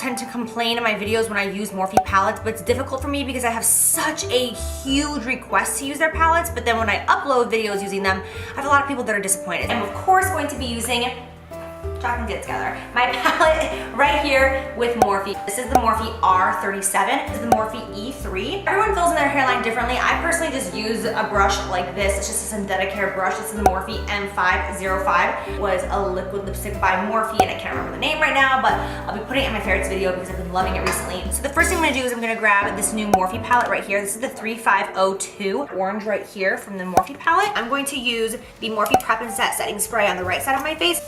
tend to complain in my videos when I use Morphe palettes, but it's difficult for me because I have such a huge request to use their palettes, but then when I upload videos using them, I have a lot of people that are disappointed. I'm of course going to be using, Jaclyn, get it together, my palette right here with Morphe. This is the Morphe R37. This is the Morphe E3. Everyone fills in their hairline differently. I personally just use a brush like this. It's just a synthetic hair brush. This is the Morphe M505. It was a liquid lipstick by Morphe, and I can't remember the name right now, but I'll be putting it in my favorites video because I've been loving it recently. So the first thing I'm gonna do is I'm gonna grab this new Morphe palette right here. This is the 3502 orange right here from the Morphe palette. I'm going to use the Morphe Prep and Set setting spray on the right side of my face.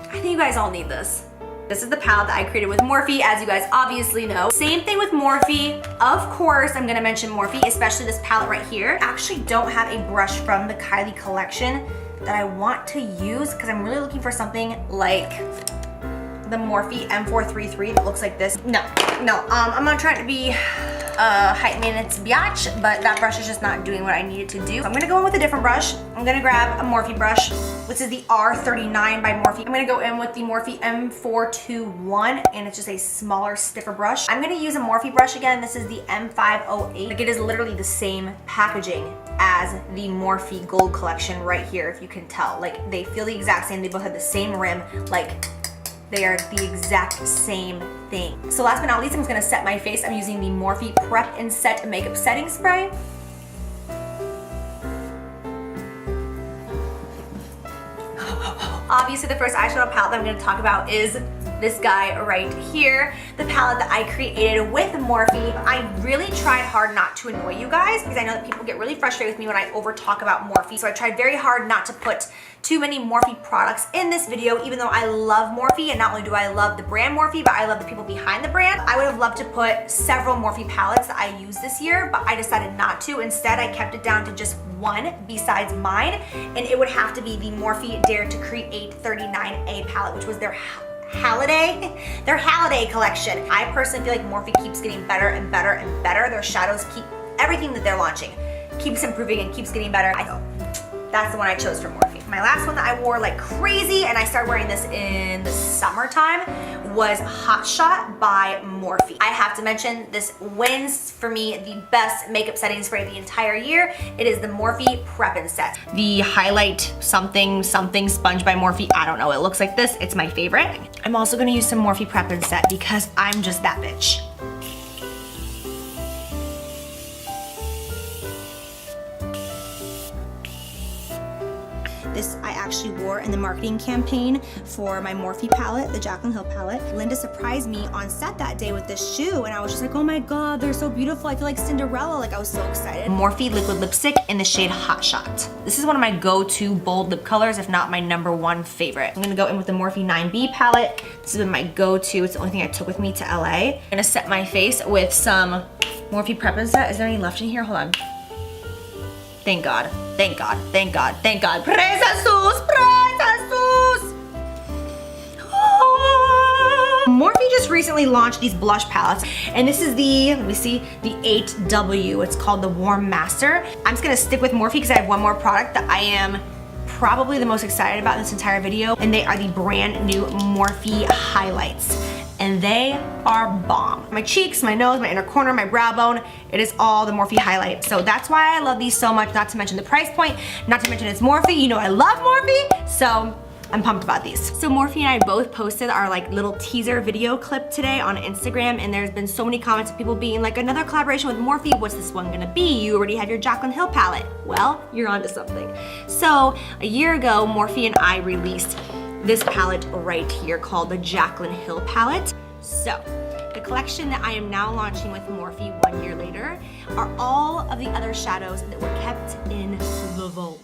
I think you guys all need this. This is the palette that I created with Morphe, as you guys obviously know. Same thing with Morphe. Of course, I'm gonna mention Morphe, especially this palette right here. I actually don't have a brush from the Kylie collection that I want to use because I'm really looking for something like the Morphe M433 that looks like this. No, I'm not trying to be hype maintenance biatch, but that brush is just not doing what I need it to do. So I'm gonna go in with a different brush. I'm gonna grab a Morphe brush. This is the R39 by Morphe. I'm gonna go in with the Morphe M421, and it's just a smaller, stiffer brush. I'm gonna use a Morphe brush again. This is the M508. Like, it is literally the same packaging as the Morphe Gold collection right here, if you can tell. Like, they feel the exact same. They both have the same rim. Like, they are the exact same thing. So last but not least, I'm just gonna set my face. I'm using the Morphe Prep and Set Makeup Setting Spray. Obviously, the first eyeshadow palette that I'm gonna talk about is this guy right here, the palette that I created with Morphe. I really tried hard not to annoy you guys because I know that people get really frustrated with me when I over talk about Morphe. So I tried very hard not to put too many Morphe products in this video, even though I love Morphe, and not only do I love the brand Morphe, but I love the people behind the brand. I would have loved to put several Morphe palettes that I used this year, but I decided not to. Instead, I kept it down to just one besides mine, and it would have to be the Morphe Dare to Create 39A palette, which was their holiday collection. I personally feel like Morphe keeps getting better and better and better. Their shadows keep, everything that they're launching keeps improving and keeps getting better. That's the one I chose for Morphe. My last one that I wore like crazy, and I started wearing this in the summertime, was Hot Shot by Morphe. I have to mention, this wins for me the best makeup setting spray the entire year. It is the Morphe Prep and Set. The Highlight something sponge by Morphe. I don't know, it looks like this. It's my favorite. I'm also gonna use some Morphe Prep and Set because I'm just that bitch. This I actually wore in the marketing campaign for my Morphe palette, the Jaclyn Hill palette. Linda surprised me on set that day with this shoe, and I was just like, oh my god, they're so beautiful. I feel like Cinderella. Like, I was so excited. Morphe liquid lipstick in the shade Hot Shot. This is one of my go-to bold lip colors, if not my #1 favorite. I'm gonna go in with the Morphe 9B palette. This has been my go-to. It's the only thing I took with me to LA. I'm gonna set my face with some Morphe Prep and Set. Is there any left in here? Hold on. Thank God, thank God, thank God, thank God. Praise Jesus, praise Jesus. Morphe just recently launched these blush palettes, and this is the, let me see, the 8W. It's called the Warm Master. I'm just gonna stick with Morphe because I have one more product that I am probably the most excited about in this entire video, and they are the brand new Morphe highlights. And they are bomb. My cheeks, my nose, my inner corner, my brow bone, it is all the Morphe highlight. So that's why I love these so much, not to mention the price point, not to mention it's Morphe. You know I love Morphe, so I'm pumped about these. So Morphe and I both posted our like little teaser video clip today on Instagram, and there's been so many comments of people being like, another collaboration with Morphe, what's this one gonna be? You already have your Jaclyn Hill palette. Well, you're onto something. So a year ago, Morphe and I released this palette right here called the Jaclyn Hill palette. So the collection that I am now launching with Morphe 1 year later are all of the other shadows that were kept in the vault.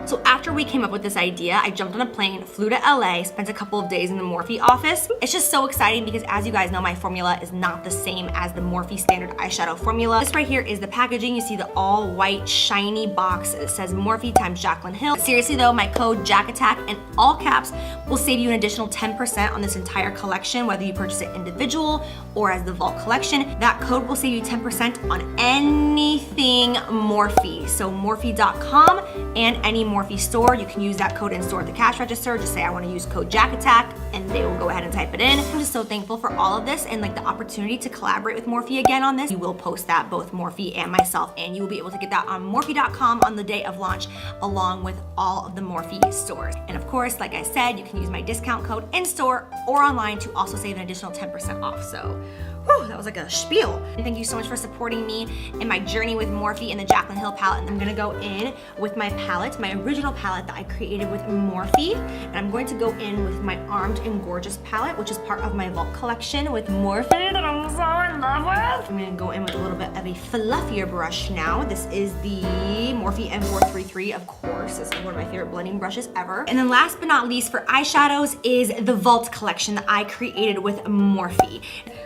So after we came up with this idea, I jumped on a plane, flew to LA, spent a couple of days in the Morphe office. It's just so exciting because, as you guys know, my formula is not the same as the Morphe standard eyeshadow formula. This right here is the packaging. You see the all white shiny box that says Morphe times Jaclyn Hill. Seriously though, my code JACATTACK in all caps will save you an additional 10% on this entire collection, whether you purchase it individual or as the vault collection. That code will save you 10% on anything Morphe. So Morphe.com and any Morphe store, you can use that code in store at the cash register. Just say I want to use code JACATTACK and they will go ahead and type it in. I'm just so thankful for all of this and like the opportunity to collaborate with Morphe again on this. We will post that, both Morphe and myself, and you will be able to get that on Morphe.com on the day of launch along with all of the Morphe stores. And of course, like I said, you can use my discount code in store or online to also save an additional 10% off. So whew, that was like a spiel. And thank you so much for supporting me in my journey with Morphe and the Jaclyn Hill palette. And I'm gonna go in with my palette, my original palette that I created with Morphe. And I'm going to go in with my Armed and Gorgeous palette, which is part of my Vault collection with Morphe that I'm so in love with. I'm gonna go in with a little bit of a fluffier brush now. This is the Morphe M433, of course. This is one of my favorite blending brushes ever. And then last but not least for eyeshadows is the Vault collection that I created with Morphe.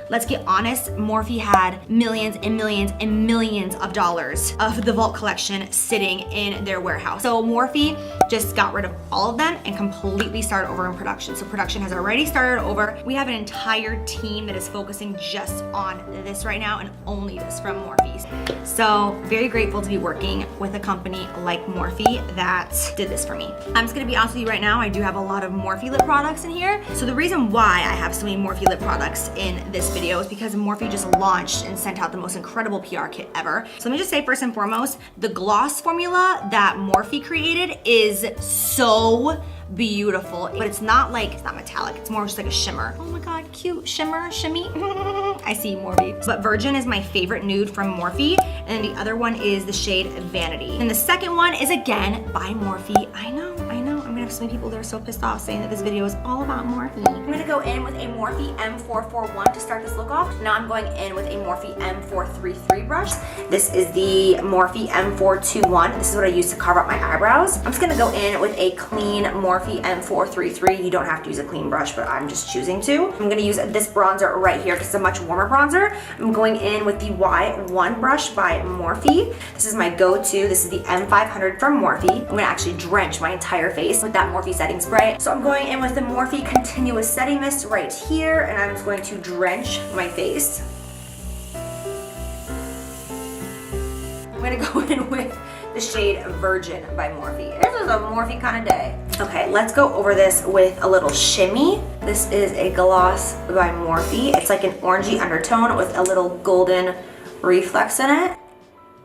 Let's get honest, Morphe had millions and millions and millions of dollars of the Vault collection sitting in their warehouse. So Morphe just got rid of all of them and completely started over in production. So production has already started over. We have an entire team that is focusing just on this right now and only this from Morphe. So very grateful to be working with a company like Morphe that did this for me. I'm just gonna be honest with you right now, I do have a lot of Morphe lip products in here. So the reason why I have so many Morphe lip products in this video is because Morphe just launched and sent out the most incredible PR kit ever. So let me just say first and foremost, the gloss formula that Morphe created is so beautiful, but it's not metallic, it's more just like a shimmer. Oh my god, cute shimmer, shimmy. I see Morphe. But Virgin is my favorite nude from Morphe, and then the other one is the shade Vanity. And the second one is again by Morphe. I know, I'm gonna have so many people that are so pissed off saying that this video is all about Morphe. I'm gonna go in with a Morphe M441 to start this look off. Now I'm going in with a Morphe M433 brush. This is the Morphe M421. This is what I use to carve out my eyebrows. I'm just gonna go in with a clean Morphe M433. You don't have to use a clean brush, but I'm just choosing to. I'm gonna use this bronzer right here because it's a much warmer bronzer. I'm going in with the Y1 brush by Morphe. This is my go-to. This is the M500 from Morphe. I'm gonna actually drench my entire face with that Morphe setting spray. So I'm going in with the Morphe Continuous Setting Mist right here, and I'm just going to drench my face. I'm gonna go in with the shade Virgin by Morphe. This is a Morphe kind of day. Okay, let's go over this with a little shimmy. This is a gloss by Morphe. It's like an orangey undertone with a little golden reflex in it.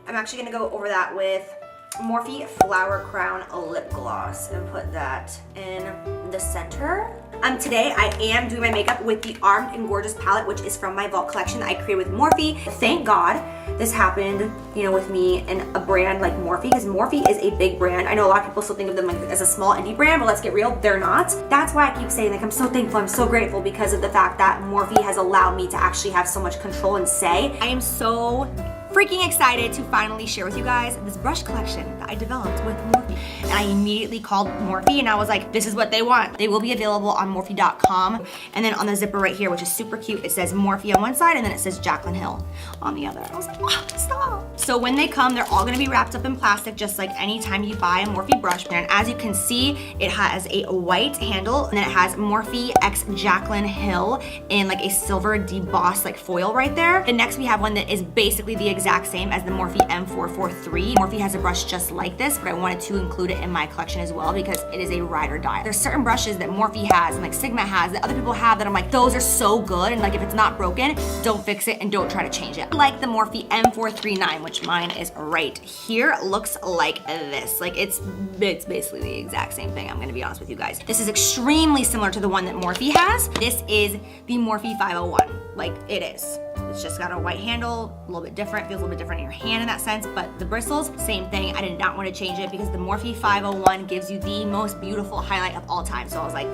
I'm actually gonna go over that with Morphe Flower Crown Lip Gloss and put that in the center. Today I am doing my makeup with the Armed and Gorgeous palette, which is from my Vault collection that I created with Morphe. Thank God this happened, with me and a brand like Morphe, because Morphe is a big brand. I know a lot of people still think of them as a small indie brand, but let's get real, they're not. That's why I keep saying, I'm so thankful, I'm so grateful because of the fact that Morphe has allowed me to actually have so much control and say. I am so freaking excited to finally share with you guys this brush collection that I developed with Morphe. And I immediately called Morphe and I was like, this is what they want. They will be available on Morphe.com. And then on the zipper right here, which is super cute, it says Morphe on one side and then it says Jaclyn Hill on the other. I was like, oh, stop. So when they come, they're all gonna be wrapped up in plastic, just like anytime you buy a Morphe brush. And as you can see, it has a white handle and then it has Morphe X Jaclyn Hill in like a silver debossed foil right there. And next we have one that is basically the exact same as the Morphe M443. Morphe has a brush just like this, but I wanted to include it in my collection as well because it is a ride or die. There's certain brushes that Morphe has and Sigma has that other people have that I'm like, those are so good, and if it's not broken, don't fix it and don't try to change it. Like the Morphe M439, which mine is right here, looks like this. It's basically the exact same thing, I'm gonna be honest with you guys. This is extremely similar to the one that Morphe has. This is the Morphe 501, it is. It's just got a white handle, a little bit different, feels a little bit different in your hand in that sense, but the bristles, same thing. I did not want to change it because the Morphe 501 gives you the most beautiful highlight of all time, so I was like,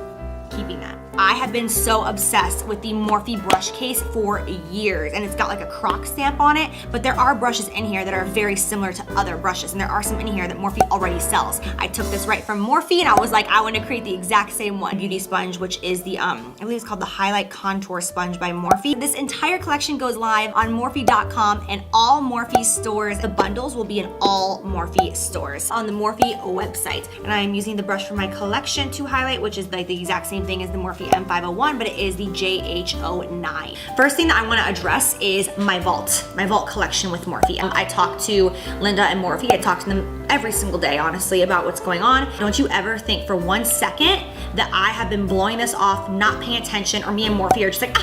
keeping that. I have been so obsessed with the Morphe brush case for years, and it's got a Croc stamp on it, but there are brushes in here that are very similar to other brushes, and there are some in here that Morphe already sells. I took this right from Morphe, and I was like, I want to create the exact same one. Beauty sponge, which is the, I believe it's called the Highlight Contour Sponge by Morphe. This entire collection goes live on Morphe.com and all Morphe stores. The bundles will be in all Morphe stores on the Morphe website, and I am using the brush from my collection to highlight, which is the exact same thing as the Morphe M501, but it is the JH09. First thing that I wanna address is my vault collection with Morphe. I talked to Linda and Morphe. I talk to them every single day, honestly, about what's going on. Don't you ever think for 1 second that I have been blowing this off, not paying attention, or me and Morphe are just like,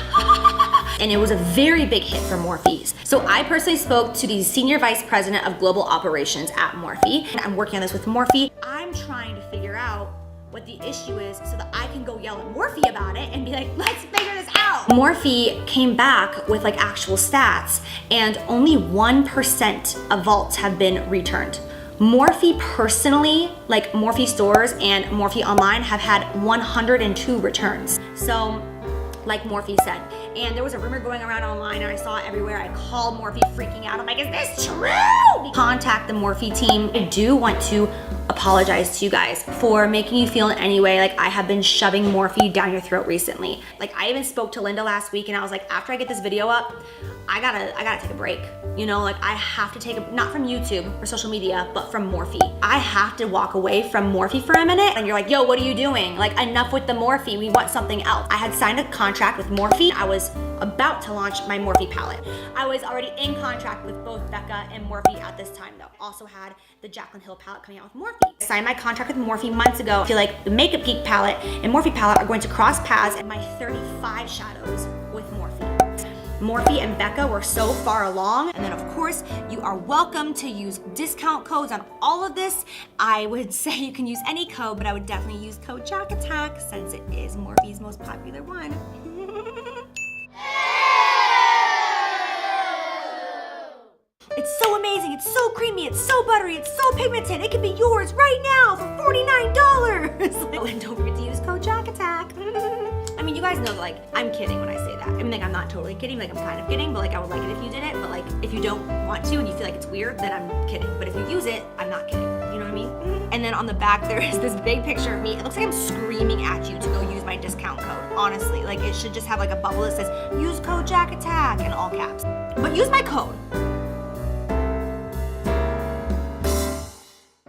and it was a very big hit for Morphe's. So I personally spoke to the Senior Vice President of Global Operations at Morphe. I'm working on this with Morphe. I'm trying to figure out what the issue is so that I can go yell at Morphe about it and be like, let's figure this out. Morphe came back with like actual stats, and only 1% of vaults have been returned. Morphe personally, like Morphe stores and Morphe online, have had 102 returns. So, like Morphe said, and there was a rumor going around online and I saw it everywhere. I called Morphe freaking out. I'm like, is this true? Contact the Morphe team. I do want to apologize to you guys for making you feel in any way like I have been shoving Morphe down your throat recently. Like, I even spoke to Linda last week and I was like, after I get this video up, I gotta take a break. You know, like I have to take a, not from YouTube or social media, but from Morphe. I have to walk away from Morphe for a minute. And you're like, yo, what are you doing? Like, enough with the Morphe, we want something else. I had signed a contract with Morphe. I was about to launch my Morphe palette. I was already in contract with both Becca and Morphe at this time though. Also had the Jaclyn Hill palette coming out with Morphe. I signed my contract with Morphe months ago. I feel like the Makeup Geek palette and Morphe palette are going to cross paths in my 35 shadows with Morphe. Morphe and Becca were so far along. And then of course, you are welcome to use discount codes on all of this. I would say you can use any code, but I would definitely use code JACATACK since it is Morphe's most popular one. It's so amazing, it's so creamy, it's so buttery, it's so pigmented. It can be yours right now for $49. Oh, and don't forget to use code JACATACK. I mean, you guys know that, like, I'm kidding when I say that. I mean, like, I'm not totally kidding, like, I'm kind of kidding, but like, I would like it if you did it, but like, if you don't want to and you feel like it's weird, then I'm kidding. But if you use it, I'm not kidding. You know what I mean? And then on the back, there is this big picture of me. It looks like I'm screaming at you to go use my discount code. Honestly, like, it should just have like a bubble that says, use code JACATACK in all caps. But use my code.